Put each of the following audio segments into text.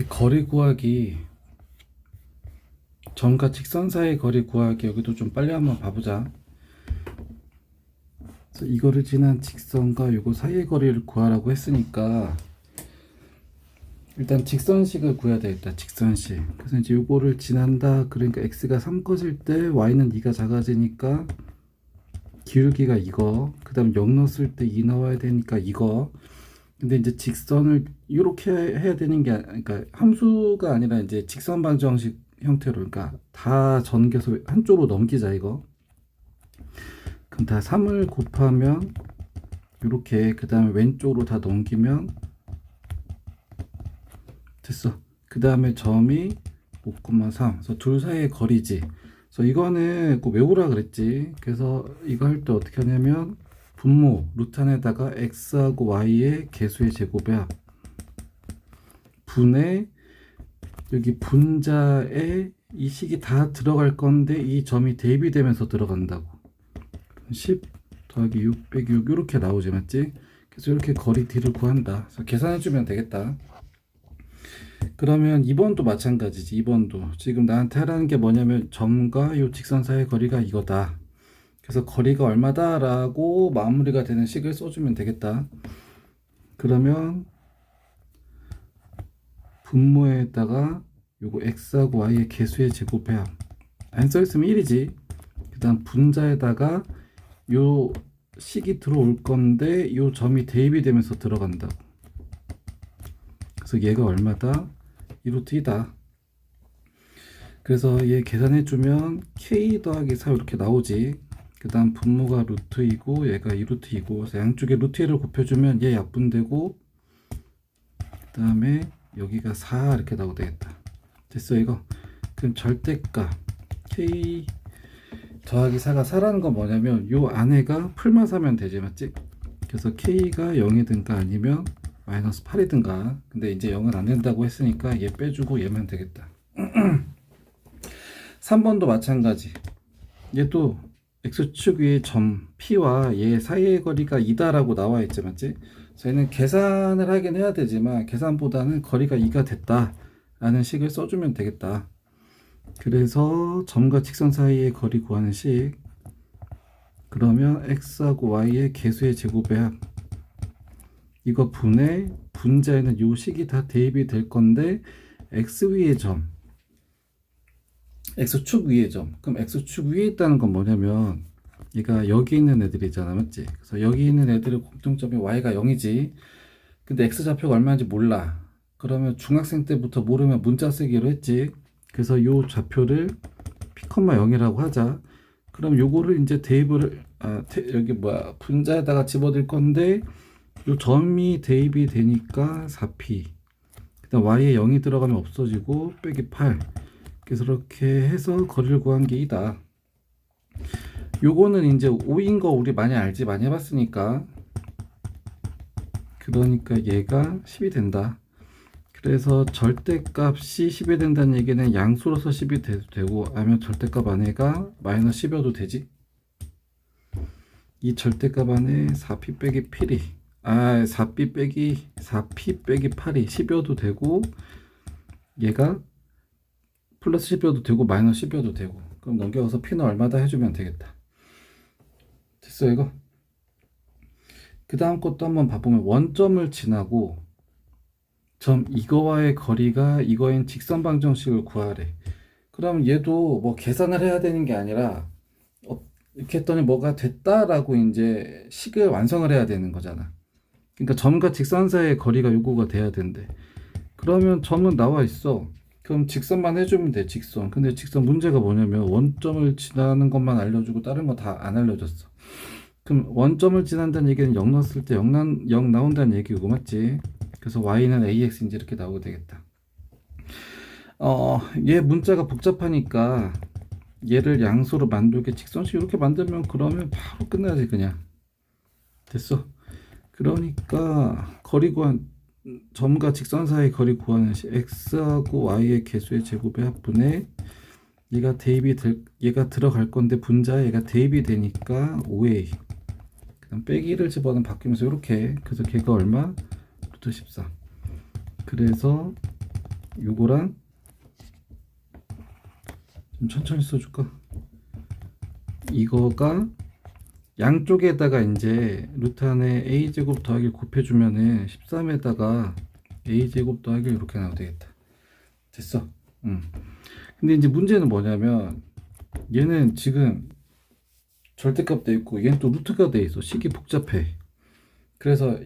거리 구하기, 점과 직선 사이의 거리 구하기. 여기도 좀 빨리 한번 봐보자. 그래서 이거를 지난 직선과 요거 사이의 거리를 구하라고 했으니까 일단 직선식을 구해야 되겠다. 직선식. 그래서 이제 요거를 지난다. 그러니까 x가 3 커질 때 y는 2가 작아지니까 기울기가 이거. 그 다음 0 넣었을 때 2 나와야 되니까 이거. 근데 이제 직선을 이렇게 해야 되는 게 그러니까 함수가 아니라 이제 직선 방정식 형태로, 그러니까 다 전개해서 한쪽으로 넘기자 이거. 그럼 다 3을 곱하면 이렇게, 그 다음에 왼쪽으로 다 넘기면 됐어. 그 다음에 점이 5,3. 그래서 둘 사이의 거리지. 그래서 이거는 꼭 외우라 그랬지. 그래서 이거 할 때 어떻게 하냐면 분모 루트 안에다가 x하고 y의 개수의 제곱의 합 분의 여기 분자에 이 식이 다 들어갈 건데 이 점이 대입이 되면서 들어간다고. 10 더하기 6 빼기 6 이렇게 나오지, 맞지? 그래서 이렇게 거리 d를 구한다. 그래서 계산해 주면 되겠다. 그러면 2번도 마찬가지지. 2번도 지금 나한테 하라는 게 뭐냐면 점과 이 직선 사이의 거리가 이거다. 그래서 거리가 얼마다 라고 마무리가 되는 식을 써주면 되겠다. 그러면 분모에다가 요거 x하고 y의 개수의 제곱의 합, 안 써있으면 1이지. 그 다음 분자에다가 요 식이 들어올 건데 요 점이 대입이 되면서 들어간다고. 그래서 얘가 얼마다? 2루트 2다. 그래서 얘 계산해주면 k 더하기 4 이렇게 나오지. 그 다음 분모가 루트 2고 얘가 2루트 2고, 그래서 양쪽에 루트 1을 곱해주면 얘 약분되고, 그 다음에 여기가 4 이렇게 나오게 되겠다. 됐어 이거. 그럼 절대값 k 더하기 4가 4라는 건 뭐냐면 요 안에가 풀만 사면 되지, 맞지? 그래서 k가 0이든가 아니면 마이너스 8이든가. 근데 이제 0은 안 된다고 했으니까 얘 빼주고 얘만 되겠다. 3번도 마찬가지. 얘도 x축 위의 점 P와 얘 사이의 거리가 2다라고 나와 있지, 맞지? 저희는 계산을 하긴 해야 되지만 계산보다는 거리가 2가 됐다 라는 식을 써주면 되겠다. 그래서 점과 직선 사이의 거리 구하는 식. 그러면 x하고 y의 개수의 제곱의 합, 이거 분의 분자에는 요 식이 다 대입이 될 건데 x 위의 점, x축 위의 점. 그럼 x축 위에 있다는 건 뭐냐면 얘가 여기 있는 애들이잖아, 맞지? 그래서 여기 있는 애들의 공통점이 y가 0이지. 근데 x좌표가 얼마인지 몰라. 그러면 중학생 때부터 모르면 문자 쓰기로 했지. 그래서 요 좌표를 p,0이라고 하자. 그럼 요거를 이제 대입을 여기 뭐야 분자에다가 집어들 건데 요 점이 대입이 되니까 4p, 그다음 y에 0이 들어가면 없어지고 빼기 8. 그래서 이렇게 해서 거리를 구한 게 이다. 요거는 이제 5인 거 우리 많이 알지, 많이 해봤으니까. 그러니까 얘가 10이 된다. 그래서 절대값이 10이 된다는 얘기는 양수로서 10이 되고, 아니면 절대값 안에가 마이너스 10이어도 되지. 이 절대값 안에 4p 빼기 필이 4p 빼기 8이 10이어도 되고, 얘가 플러스 10이어도 되고 마이너스 10이어도 되고. 그럼 넘겨가서 p는 얼마다 해주면 되겠다. 됐어 이거. 그 다음 것도 한번 봐보면 원점을 지나고 점 이거와의 거리가 이거인 직선 방정식을 구하래. 그럼 얘도 뭐 계산을 해야 되는 게 아니라 이렇게 했더니 뭐가 됐다라고 이제 식을 완성을 해야 되는 거잖아. 그러니까 점과 직선 사이의 거리가 요거가 돼야 된대. 그러면 점은 나와 있어. 그럼 직선만 해주면 돼, 직선. 근데 직선 문제가 뭐냐면 원점을 지나는 것만 알려주고 다른 거 다 안 알려줬어. 그럼 원점을 지난다는 얘기는 0 넣었을 때 0 나온다는 얘기고, 맞지? 그래서 y는 ax인지 이렇게 나오게 되겠다. 얘 문자가 복잡하니까 얘를 양수로 만들게 직선식 이렇게 만들면 그러면 바로 끝나지 그냥. 됐어. 그러니까 거리 구한, 점과 직선 사이 거리 구하는 식 x하고 y의 개수의 제곱의 합분에 얘가 들어갈 건데 분자에 얘가 대입이 되니까 5a, 그다음 빼기를 집어넣으면 바뀌면서 이렇게. 그래서 걔가 얼마? 루트 14. 그래서 요거랑 좀 천천히 써줄까? 이거가 양쪽에다가 이제 루트 안에 a제곱 더하기 곱해주면은 13에다가 a제곱 더하기 이렇게 나오면 되겠다. 됐어. 근데 이제 문제는 뭐냐면 얘는 지금 절대값 돼 있고 얘는 또 루트가 돼 있어. 식이 복잡해. 그래서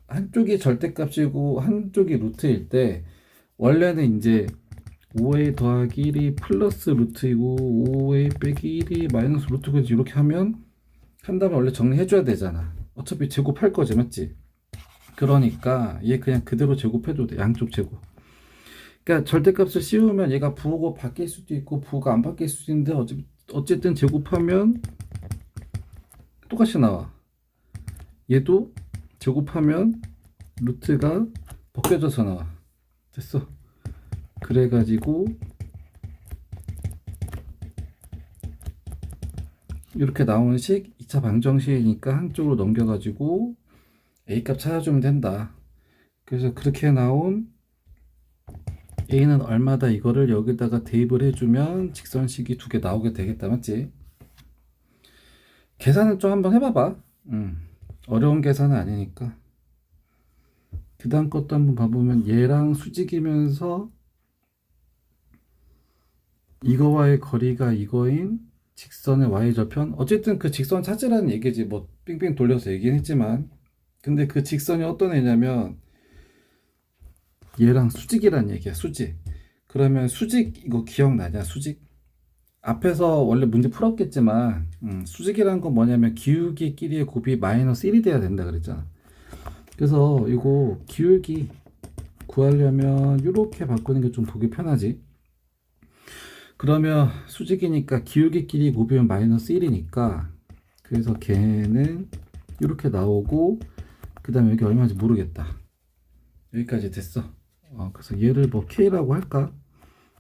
한쪽이 절대값이고 한쪽이 루트일 때 원래는 이제 5a 더하기 1이 플러스 루트이고 5a 빼기 1이 마이너스 루트고 이렇게 하면 한 다음에 원래 정리해줘야 되잖아. 어차피 제곱할 거지, 맞지? 그러니까 얘 그냥 그대로 제곱해도 돼. 양쪽 제곱. 그러니까 절대값을 씌우면 얘가 부호가 바뀔 수도 있고 부호가 안 바뀔 수도 있는데 어쨌든 제곱하면 똑같이 나와. 얘도 제곱하면 루트가 벗겨져서 나와. 됐어. 그래가지고 이렇게 나오는 식 2차 방정식이니까 한쪽으로 넘겨가지고 A값 찾아주면 된다. 그래서 그렇게 나온 A는 얼마다 이거를 여기다가 대입을 해주면 직선식이 두 개 나오게 되겠다. 맞지? 계산을 좀 한번 해봐봐. 어려운 계산은 아니니까. 그 다음 것도 한번 봐보면 얘랑 수직이면서 이거와의 거리가 이거인 직선의 y절편. 어쨌든 그 직선 찾으라는 얘기지. 뭐 빙빙 돌려서 얘기는 했지만 근데 그 직선이 어떤 애냐면 얘랑 수직이란 얘기야. 수직. 그러면 수직 이거 기억나냐? 수직. 앞에서 원래 문제 풀었겠지만 수직이란 건 뭐냐면 기울기끼리의 곱이 마이너스 1이 돼야 된다 그랬잖아. 그래서 이거 기울기 구하려면 이렇게 바꾸는 게 좀 보기 편하지. 그러면 수직이니까 기울기끼리 곱이면 마이너스 1이니까 그래서 걔는 이렇게 나오고 그 다음에 여기 얼마인지 모르겠다. 여기까지 됐어. 그래서 얘를 뭐 K라고 할까?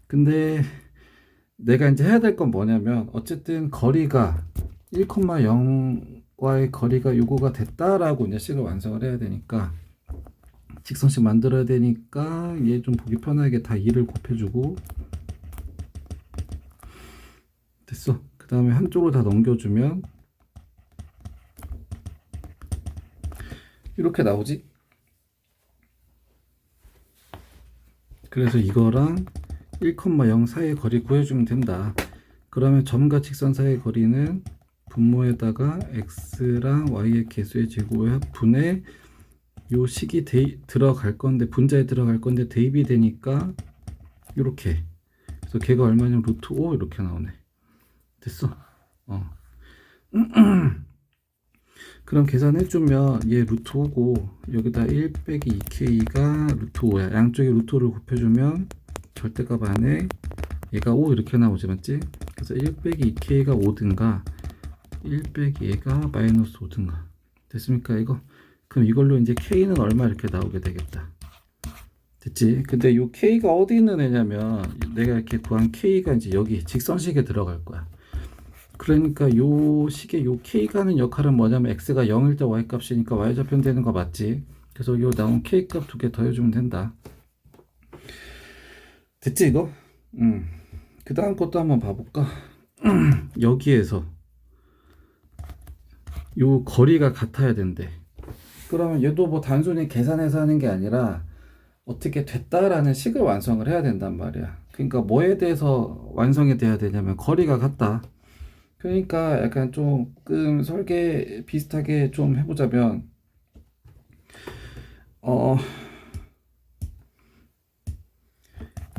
근데 내가 이제 해야 될 건 뭐냐면 어쨌든 거리가 1,0과의 거리가 요거가 됐다라고 이제 식을 완성을 해야 되니까 직선식 만들어야 되니까 얘 좀 보기 편하게 다 2를 곱해주고 됐어. 그 다음에 한쪽으로 다 넘겨주면 이렇게 나오지. 그래서 이거랑 1,0 사이의 거리 구해주면 된다. 그러면 점과 직선 사이의 거리는 분모에다가 x랑 y의 개수의 제곱의 합분에 요 식이 들어갈 건데 분자에 들어갈 건데 대입이 되니까 이렇게. 그래서 걔가 얼마냐면 루트 5 이렇게 나오네. 됐어. 그럼 계산해주면 얘 루트 5고 여기다 1 빼기 2k가 루트 5야. 양쪽에 루트 5를 곱해주면 절대값 안에 얘가 5 이렇게 나오지, 맞지? 그래서 1 빼기 2k가 5든가 1 빼기 얘가 마이너스 5든가. 됐습니까 이거? 그럼 이걸로 이제 k는 얼마 이렇게 나오게 되겠다. 됐지? 근데 요 k가 어디 있는 애냐면 내가 이렇게 구한 k가 이제 여기 직선식에 들어갈 거야. 그러니까 요 식의 요 k가 하는 역할은 뭐냐면 x가 0일 때 y 값이니까 y 좌편 되는 거 맞지? 그래서 요 나온 k 값 두 개 더해주면 된다. 됐지 이거? 그 다음 것도 한번 봐볼까? 여기에서 요 거리가 같아야 된대. 그러면 얘도 뭐 단순히 계산해서 하는 게 아니라 어떻게 됐다라는 식을 완성을 해야 된단 말이야. 그러니까 뭐에 대해서 완성이 돼야 되냐면 거리가 같다. 그러니까 약간 조금 설계 비슷하게 좀 해보자면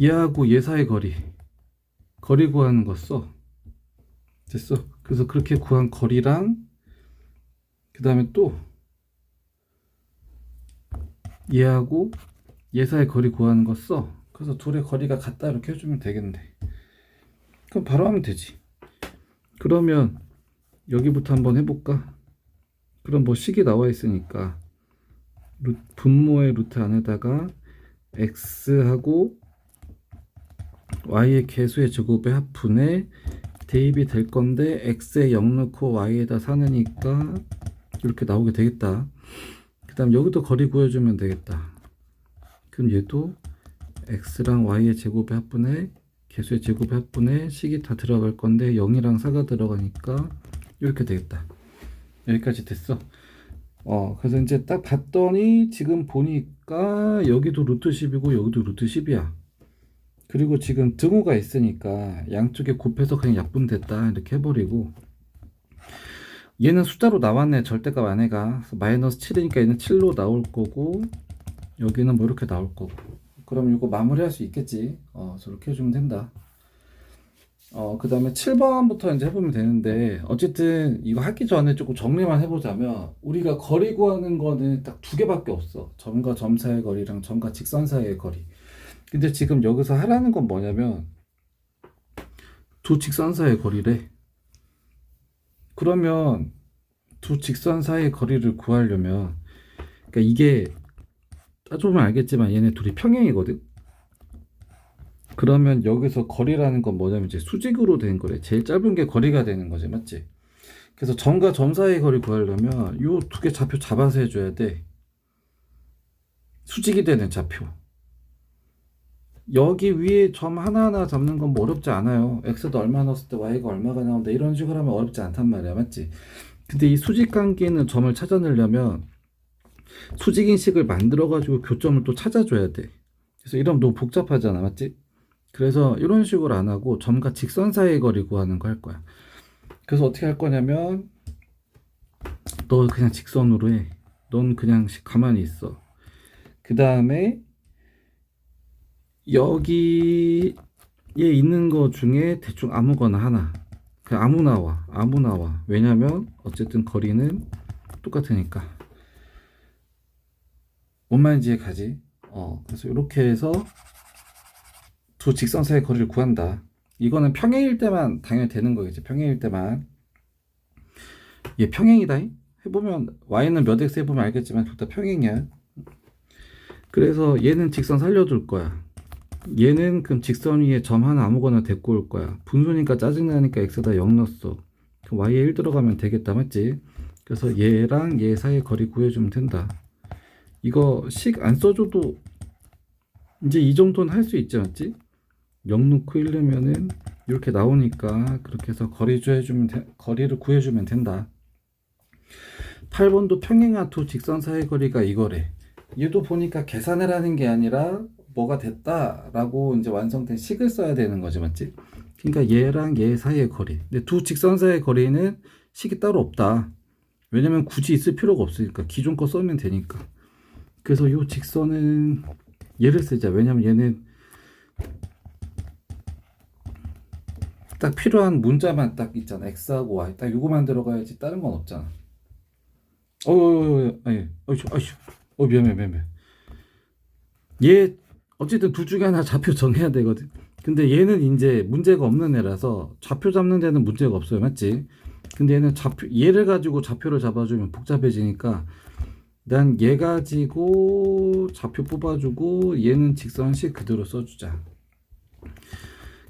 얘하고 얘 사이 거리 구하는 거 써. 됐어. 그래서 그렇게 구한 거리랑 그 다음에 또 얘하고 얘 사이 거리 구하는 거 써. 그래서 둘의 거리가 같다 이렇게 해주면 되겠네. 그럼 바로 하면 되지. 그러면 여기부터 한번 해볼까? 그럼 뭐 식이 나와 있으니까 분모의 루트 안에다가 x하고 y의 개수의 제곱의 합분에 대입이 될 건데 x에 0 넣고 y에다 4 넣으니까 이렇게 나오게 되겠다. 그 다음 여기도 거리 구해주면 되겠다. 그럼 얘도 x랑 y의 제곱의 합분에 개수의 제곱의 합분에 식이 다 들어갈 건데 0이랑 4가 들어가니까 이렇게 되겠다. 여기까지 됐어. 그래서 이제 딱 봤더니 지금 보니까 여기도 루트 10이고 여기도 루트 10이야. 그리고 지금 등호가 있으니까 양쪽에 곱해서 그냥 약분됐다 이렇게 해버리고, 얘는 숫자로 나왔네. 절대값 안에가 마이너스 7이니까 얘는 7로 나올 거고, 여기는 뭐 이렇게 나올 거고. 그럼 이거 마무리할 수 있겠지. 저렇게 해주면 된다. 그 다음에 7번부터 이제 해보면 되는데, 어쨌든 이거 하기 전에 조금 정리만 해보자면, 우리가 거리 구하는 거는 딱 두 개밖에 없어. 점과 점 사이의 거리랑 점과 직선 사이의 거리. 근데 지금 여기서 하라는 건 뭐냐면, 두 직선 사이의 거리래. 그러면 두 직선 사이의 거리를 구하려면, 그러니까 이게 따져보면 알겠지만 얘네 둘이 평행이거든. 그러면 여기서 거리라는 건 뭐냐면 이제 수직으로 된 거래. 제일 짧은 게 거리가 되는 거지, 맞지? 그래서 점과 점 사이의 거리 구하려면 요 두 개 좌표 잡아서 해줘야 돼. 수직이 되는 좌표. 여기 위에 점 하나하나 잡는 건 뭐 어렵지 않아요. x도 얼마 넣었을 때 y가 얼마가 나온다 이런 식으로 하면 어렵지 않단 말이야, 맞지? 근데 이 수직 관계에 있는 점을 찾아내려면 수직인식을 만들어 가지고 교점을 또 찾아줘야 돼. 그래서 이러면 너무 복잡하잖아, 맞지? 그래서 이런 식으로 안 하고 점과 직선 사이의 거리 구하는 거 할 거야. 그래서 어떻게 할 거냐면, 너 그냥 직선으로 해. 넌 그냥 가만히 있어. 그 다음에 여기에 있는 거 중에 대충 아무거나 하나, 그냥 아무 나와. 왜냐면 어쨌든 거리는 똑같으니까. 뭔 말인지 가지. 그래서 이렇게 해서 두 직선 사이의 거리를 구한다. 이거는 평행일 때만 당연히 되는 거겠지. 평행일 때만. 얘 평행이다. 해보면 y는 몇 x 해보면 알겠지만 둘 다 평행이야. 그래서 얘는 직선 살려둘 거야. 얘는 그럼 직선 위에 점 하나 아무거나 데리고 올 거야. 분수니까 짜증나니까 x에다 0 넣었어. 그럼 y에 1 들어가면 되겠다, 맞지? 그래서 얘랑 얘 사이의 거리 구해주면 된다. 이거 식 안 써줘도 이제 이 정도는 할 수 있지, 맞지? 0 넣고 1 넣으면은 이렇게 나오니까 그렇게 해서 거리를 구해주면 된다. 8번도 평행한 두 직선 사이의 거리가 이거래. 얘도 보니까 계산을 하는 게 아니라 뭐가 됐다라고 이제 완성된 식을 써야 되는 거지, 맞지? 그러니까 얘랑 얘 사이의 거리. 근데 두 직선 사이의 거리는 식이 따로 없다. 왜냐면 굳이 있을 필요가 없으니까 기존 거 써면 되니까. 그래서 이 직선은 얘를 쓰자. 왜냐면 얘는 딱 필요한 문자만 딱 있잖아. x하고 y 딱 요거만 들어가야지 다른 건 없잖아. 미안. 얘 어쨌든 둘 중에 하나 좌표 정해야 되거든. 근데 얘는 이제 문제가 없는 애라서 좌표 잡는 데는 문제가 없어요, 맞지? 근데 얘는 얘를 가지고 좌표를 잡아주면 복잡해지니까 난 얘 가지고 좌표 뽑아주고 얘는 직선식 그대로 써주자.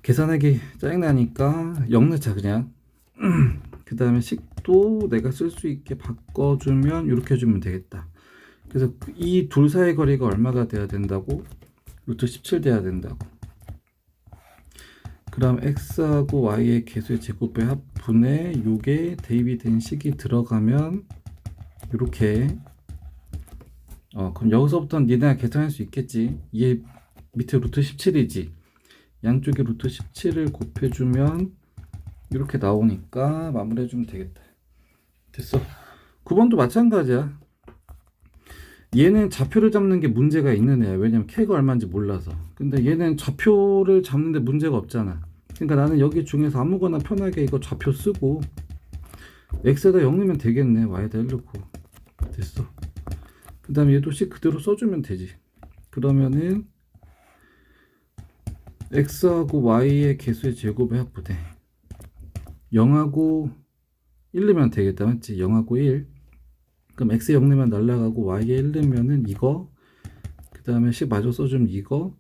계산하기 짜증나니까 0 넣자 그냥. 그 다음에 식도 내가 쓸 수 있게 바꿔주면 이렇게 해주면 되겠다. 그래서 이 둘 사이 거리가 얼마가 돼야 된다고? 루트 17 돼야 된다고. 그럼 x하고 y의 개수의 제곱의 합분에 요게 대입이 된 식이 들어가면 이렇게. 그럼 여기서부터는 니네가 계산할 수 있겠지. 얘 밑에 루트 17이지. 양쪽에 루트 17을 곱해주면 이렇게 나오니까 마무리해주면 되겠다. 됐어. 9번도 마찬가지야. 얘는 좌표를 잡는 게 문제가 있는 애야. 왜냐면 k가 얼마인지 몰라서. 근데 얘는 좌표를 잡는데 문제가 없잖아. 그러니까 나는 여기 중에서 아무거나 편하게 이거 좌표 쓰고 x에다 0 넣으면 되겠네. y에다 1 넣고. 됐어. 그 다음에 얘도 식 그대로 써주면 되지. 그러면은 x하고 y의 개수의 제곱의 합분에 0하고 1 넣으면 되겠다, 맞지? 0하고 1. 그럼 x에 0 넣으면 날라가고 y에 1 넣으면은 이거, 그 다음에 식 마저 써주면 이거,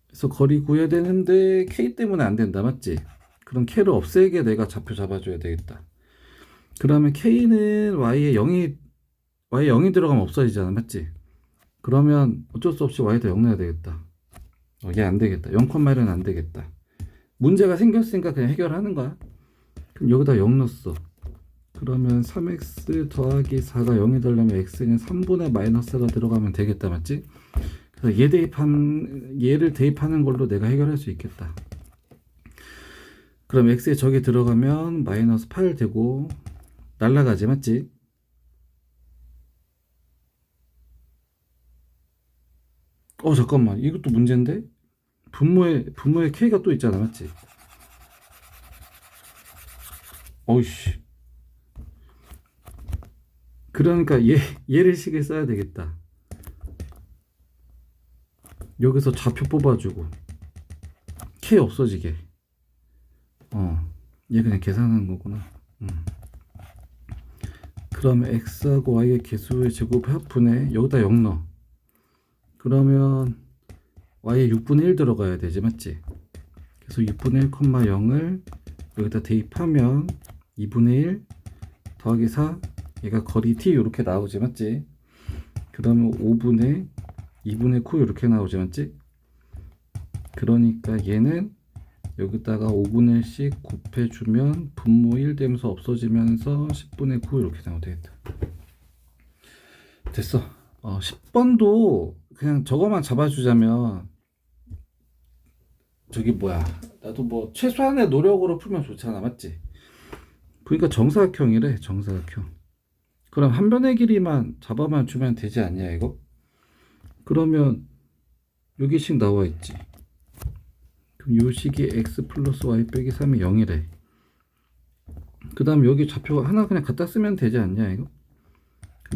그래서 거리 구해야 되는데 k 때문에 안 된다, 맞지? 그럼 k를 없애게 내가 좌표 잡아줘야 되겠다. 그러면 k는 y에 0이 y 0이 들어가면 없어지잖아, 맞지? 그러면 어쩔 수 없이 y도 0 넣어야 되겠다. 얘 안 되겠다. 0,1은 안 되겠다. 문제가 생겼으니까 그냥 해결하는 거야. 그럼 여기다 0 넣었어. 그러면 3x 더하기 4가 0이 되려면 x는 3분의 마이너스가 들어가면 되겠다, 맞지? 그래서 얘를 대입하는 걸로 내가 해결할 수 있겠다. 그럼 x에 저기 들어가면 마이너스 8 되고 날라가지, 맞지? 잠깐만, 이것도 문제인데? 분모에 k가 또 있잖아, 맞지? 어이씨. 그러니까 얘를 식을 써야 되겠다. 여기서 좌표 뽑아주고 k 없어지게. 얘 그냥 계산하는 거구나. 그러면 x하고 y의 개수의 제곱 합분에 여기다 0 넣어. 그러면 y에 6분의 1 들어가야 되지, 맞지? 그래서 6분의 1, 0을 여기다 대입하면 2분의 1 더하기 4, 얘가 거리 t 이렇게 나오지, 맞지? 그러면 5분의 2분의 9 이렇게 나오지, 맞지? 그러니까 얘는 여기다가 5분의 1씩 곱해주면 분모 1 되면서 없어지면서 10분의 9 이렇게 나오면 되겠다. 됐어. 10번도 그냥 저거만 잡아주자면 저기 뭐야, 나도 뭐 최소한의 노력으로 풀면 좋잖아, 맞지? 그러니까 정사각형이래, 정사각형. 그럼 한 변의 길이만 잡아만 주면 되지 않냐, 이거? 그러면 여기씩 나와 있지. 그럼 요 식이 x 플러스 y 빼기 3이 0이래. 그 다음 여기 좌표 하나 그냥 갖다 쓰면 되지 않냐, 이거?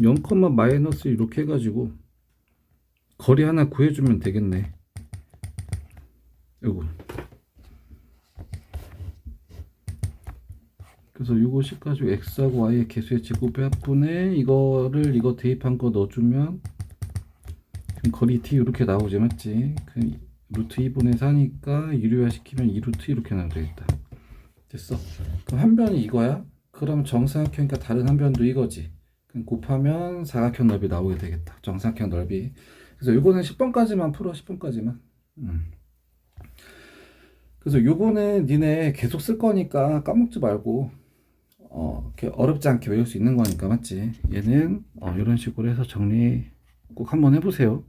0, 마이너스 이렇게 해가지고 거리 하나 구해주면 되겠네. 요거. 그래서 요거식 가지고 x하고 y의 개수의 제곱의 합분에 이거 대입한 거 넣어주면 거리 t 이렇게 나오지, 맞지? 그 루트 2분의 4니까 유리화 시키면 2루트 이렇게 나오면 되겠다. 됐어. 그럼 한 변이 이거야? 그럼 정사각형이니까 다른 한 변도 이거지. 그럼 곱하면 사각형 넓이 나오게 되겠다. 정사각형 넓이. 그래서 요거는 10번까지만 풀어. 10번까지만. 그래서 요거는 니네 계속 쓸 거니까 까먹지 말고 이렇게 어렵지 않게 외울 수 있는 거니까, 맞지? 얘는 이런 식으로 해서 정리 꼭 한번 해보세요.